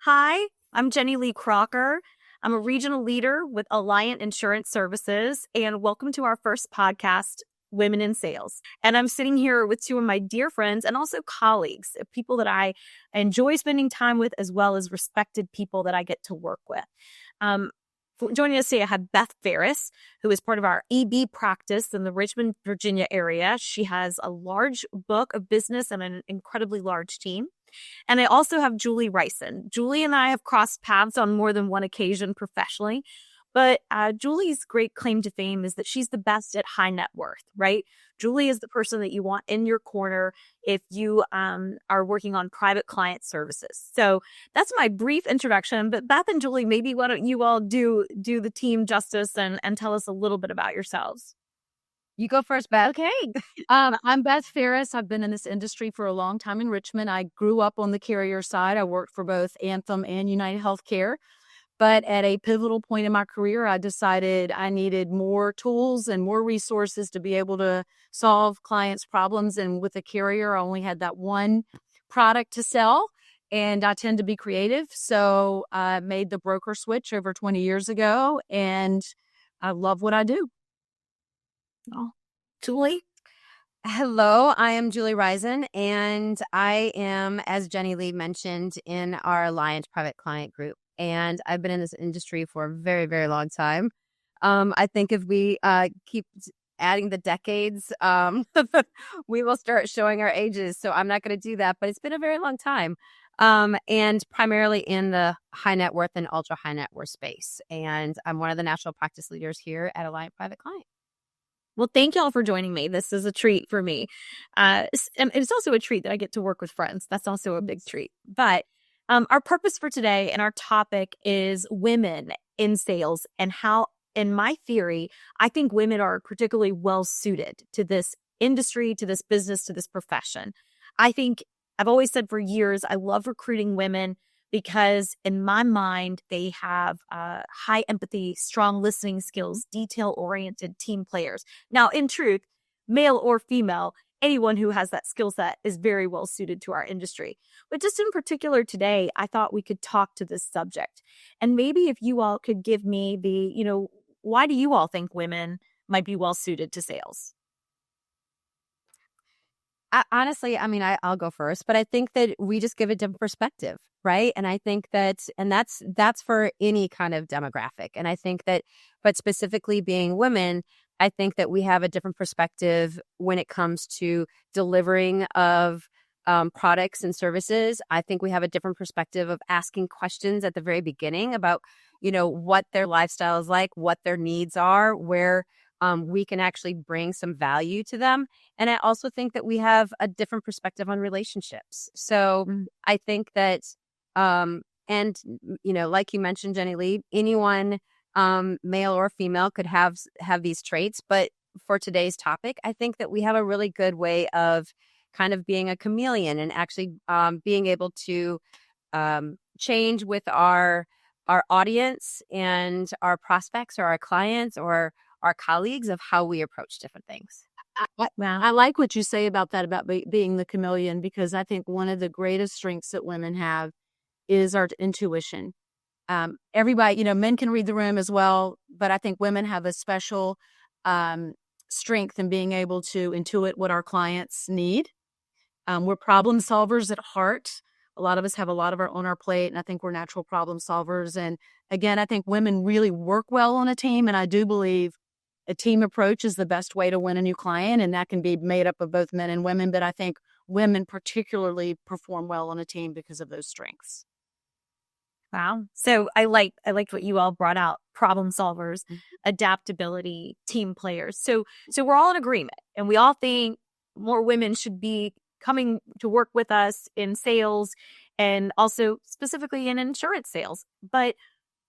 Hi, I'm Jenni Lee Crocker. I'm a regional leader with Alliant Insurance Services, and welcome to our first podcast, Women in Sales. And I'm sitting here with two of my dear friends and also colleagues, people that I enjoy spending time with, as well as respected people that I get to work with. Joining us today, I have Beth Phares, who is part of our EB practice in the Richmond, Virginia area. She has a large book of business and an incredibly large team. And I also have Julie Rison. Julie and I have crossed paths on more than one occasion professionally, but Julie's great claim to fame is that she's the best at high net worth, right? Julie is the person that you want in your corner if you are working on private client services. So that's my brief introduction, but Beth and Julie, maybe why don't you all do the team justice and tell us a little bit about yourselves? You go first, Beth. Okay. I'm Beth Phares. I've been in this industry for a long time in Richmond. I grew up on the carrier side. I worked for both Anthem and United Healthcare. But at a pivotal point in my career, I decided I needed more tools and more resources to be able to solve clients' problems. And with a carrier, I only had that one product to sell. And I tend to be creative. So I made the broker switch over 20 years ago. And I love what I do. Oh, Julie? Hello, I am Julie Rison, and I am, as Jenni Lee mentioned, in our Alliant Private Client Group. And I've been in this industry for a very, very long time. I think if we keep adding the decades, we will start showing our ages. So I'm not going to do that, but it's been a very long time. And primarily in the high net worth and ultra high net worth space. And I'm one of the national practice leaders here at Alliant Private Client. Well, thank y'all for joining me. This is a treat for me. And it's also a treat that I get to work with friends. That's also a big treat. But our purpose for today and our topic is women in sales and how, in my theory, I think women are particularly well suited to this industry, to this business, to this profession. I think I've always said for years, I love recruiting women because in my mind, they have high empathy, strong listening skills, detail-oriented team players. Now, in truth, male or female, anyone who has that skill set is very well suited to our industry. But just in particular today, I thought we could talk to this subject. And maybe if you all could give me why do you all think women might be well suited to sales? Honestly, I'll go first, but I think that we just give a different perspective, right? And I think that, and that's for any kind of demographic. And I think that, but specifically being women, I think that we have a different perspective when it comes to delivering of products and services. I think we have a different perspective of asking questions at the very beginning about, what their lifestyle is like, what their needs are, where we can actually bring some value to them. And I also think that we have a different perspective on relationships. So I think that, like you mentioned, Jenni Lee, anyone, male or female, could have these traits. But for today's topic, I think that we have a really good way of kind of being a chameleon and actually being able to change with our audience and our prospects or our clients or our colleagues of how we approach different things. I like what you say about that, about being the chameleon, because I think one of the greatest strengths that women have is our intuition. Everybody, men can read the room as well, but I think women have a special strength in being able to intuit what our clients need. We're problem solvers at heart. A lot of us have a lot on our plate, and I think we're natural problem solvers. And again, I think women really work well on a team, and I do believe a team approach is the best way to win a new client, and that can be made up of both men and women. But I think women particularly perform well on a team because of those strengths. Wow. So I liked what you all brought out: problem solvers, adaptability, team players. So we're all in agreement, and we all think more women should be coming to work with us in sales and also specifically in insurance sales. But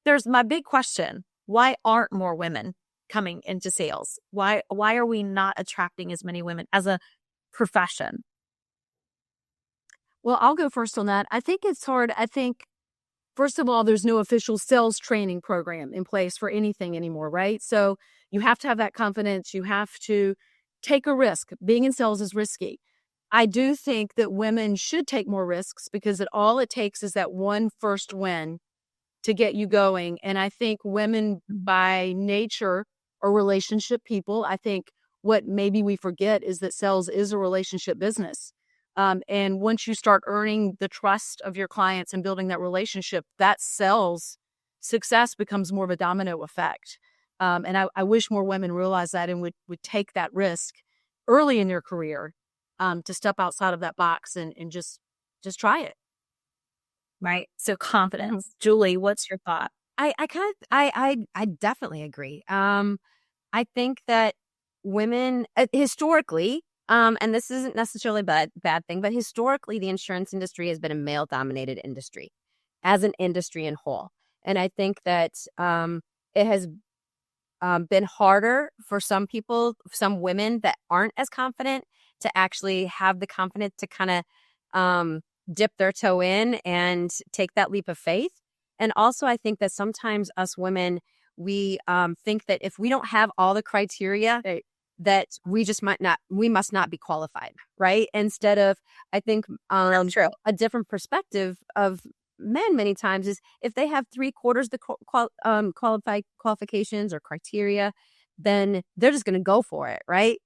there's my big question: why aren't more women coming into sales? Why are we not attracting as many women as a profession? Well, I'll go first on that. I think it's hard. I think, first of all, there's no official sales training program in place for anything anymore, right? So you have to have that confidence. You have to take a risk. Being in sales is risky. I do think that women should take more risks because all it takes is that one first win to get you going. And I think women by nature are relationship people. I think what maybe we forget is that sales is a relationship business. And once you start earning the trust of your clients and building that relationship, that sales success becomes more of a domino effect. And I wish more women realized that and would take that risk early in your career to step outside of that box and just try it. Right. So confidence. Julie, what's your thought? I definitely agree. I think that women historically, and this isn't necessarily a bad thing, but historically the insurance industry has been a male dominated industry as an industry in whole. And I think that it has been harder for some people, some women that aren't as confident to actually have the confidence to kind of dip their toe in and take that leap of faith. And also, I think that sometimes us women, we think that if we don't have all the criteria, that we must not be qualified, right? Instead of, I think a different perspective of men many times is if they have 3/4 the qualifications or criteria, then they're just going to go for it, right?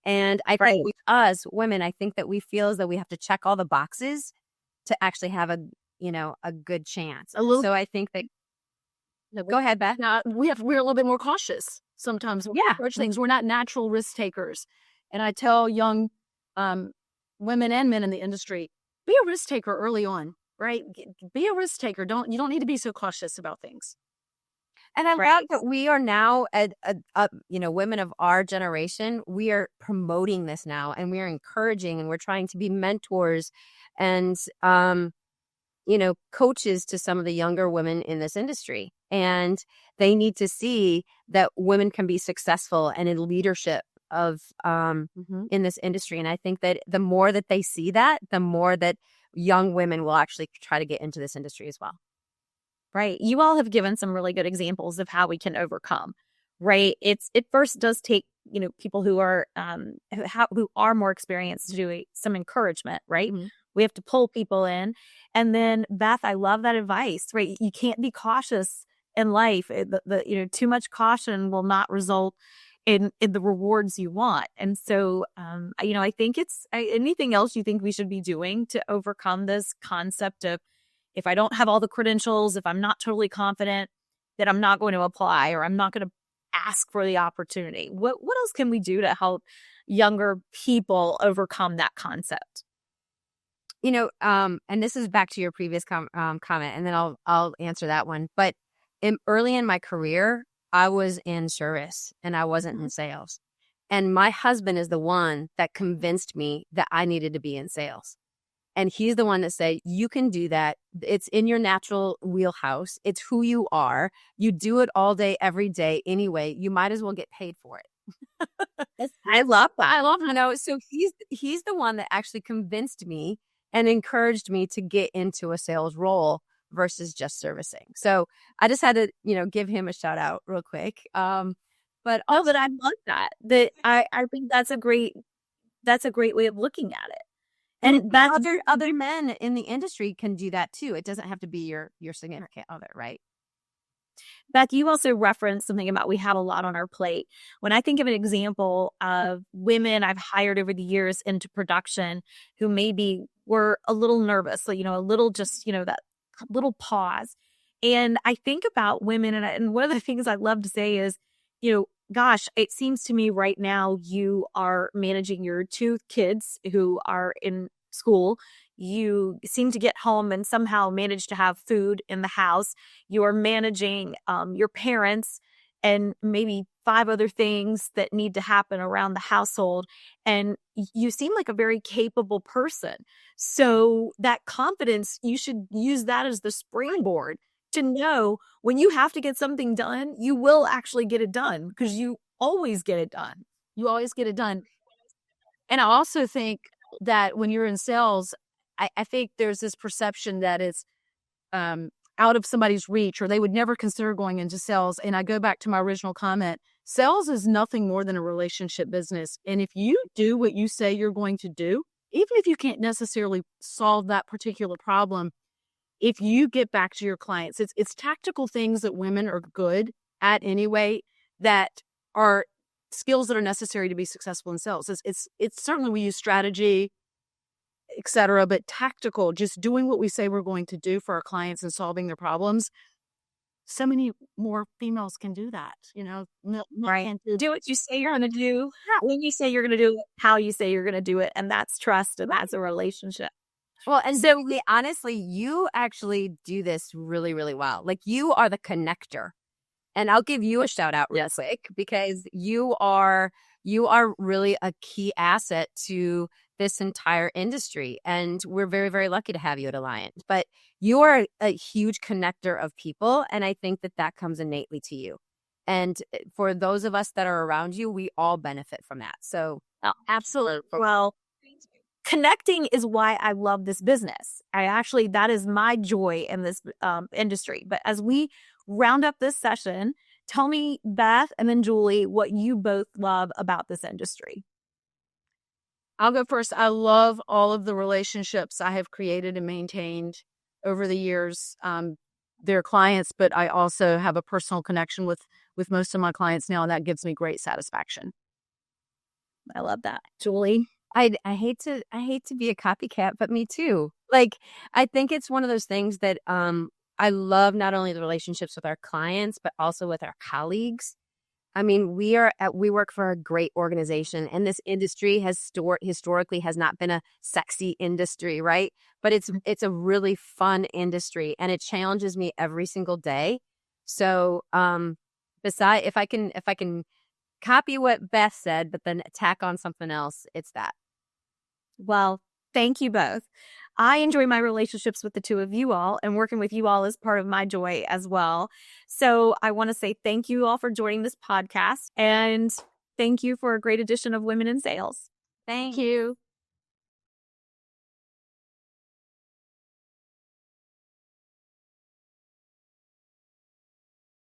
And I think with us women, I think that we feel as though we have to check all the boxes to actually have a good chance. So I think that. Go ahead, Beth. Now we're a little bit more cautious sometimes. When we approach things. We're not natural risk takers, and I tell young women and men in the industry, be a risk taker early on. Right? Be a risk taker. You don't need to be so cautious about things. And I love that we are now, women of our generation, we are promoting this now and we are encouraging and we're trying to be mentors and, coaches to some of the younger women in this industry. And they need to see that women can be successful and in leadership of in this industry. And I think that the more that they see that, the more that young women will actually try to get into this industry as well. Right. You all have given some really good examples of how we can overcome, right? It first does take, people who are who are more experienced to do some encouragement, right? Mm-hmm. We have to pull people in. And then Beth, I love that advice, right? You can't be cautious in life. Too much caution will not result in the rewards you want. And so, I think anything else you think we should be doing to overcome this concept of if I don't have all the credentials, if I'm not totally confident, that I'm not going to apply or I'm not going to ask for the opportunity. What else can we do to help younger people overcome that concept? And this is back to your previous comment, and then I'll answer that one. But early in my career, I was in service and I wasn't in sales. And my husband is the one that convinced me that I needed to be in sales. And he's the one that said, you can do that. It's in your natural wheelhouse. It's who you are. You do it all day, every day anyway. You might as well get paid for it. I love that. So he's the one that actually convinced me and encouraged me to get into a sales role versus just servicing. So I just had to, give him a shout out real quick. But I love that. I think that's a great way of looking at it. And other men in the industry can do that too. It doesn't have to be your significant other, right? Beth, you also referenced something about we have a lot on our plate. When I think of an example of women I've hired over the years into production who maybe were a little nervous, a little just, that little pause. And I think about women, and one of the things I love to say is, gosh, it seems to me right now you are managing your 2 kids who are in school. You seem to get home and somehow manage to have food in the house. You are managing your parents and maybe 5 other things that need to happen around the household. And you seem like a very capable person. So that confidence, you should use that as the springboard to know when you have to get something done, you will actually get it done because you always get it done. You always get it done. And I also think that when you're in sales, I think there's this perception that it's out of somebody's reach or they would never consider going into sales. And I go back to my original comment. Sales is nothing more than a relationship business. And if you do what you say you're going to do, even if you can't necessarily solve that particular problem, if you get back to your clients, it's tactical things that women are good at anyway, that are skills that are necessary to be successful in sales. It's certainly, we use strategy, etc., but tactical, just doing what we say we're going to do for our clients and solving their problems. So many more females can do that, Right. Do what you say you're going to do, when you say you're going to do it, how you say you're going to do it. And that's trust, and that's a relationship. Well, and so honestly, you actually do this really, really well. Like, you are the connector. And I'll give you a shout out real quick, because you are really a key asset to this entire industry. And we're very, very lucky to have you at Alliant. But you are a huge connector of people. And I think that comes innately to you. And for those of us that are around you, we all benefit from that. So absolutely. Well, connecting is why I love this business. That is my joy in this industry. But as we round up this session, tell me, Beth and then Julie, what you both love about this industry. I'll go first. I love all of the relationships I have created and maintained over the years. They're clients, but I also have a personal connection with most of my clients now, and that gives me great satisfaction. I love that. Julie? I hate to be a copycat, but me too. Like, I think it's one of those things that I love, not only the relationships with our clients, but also with our colleagues. I mean, we work for a great organization, and this industry historically has not been a sexy industry, right? But it's a really fun industry, and it challenges me every single day. So, if I can copy what Beth said, but then tack on something else, it's that. Well, thank you both. I enjoy my relationships with the two of you all, and working with you all is part of my joy as well. So I want to say thank you all for joining this podcast, and thank you for a great edition of Women in Sales. Thank you.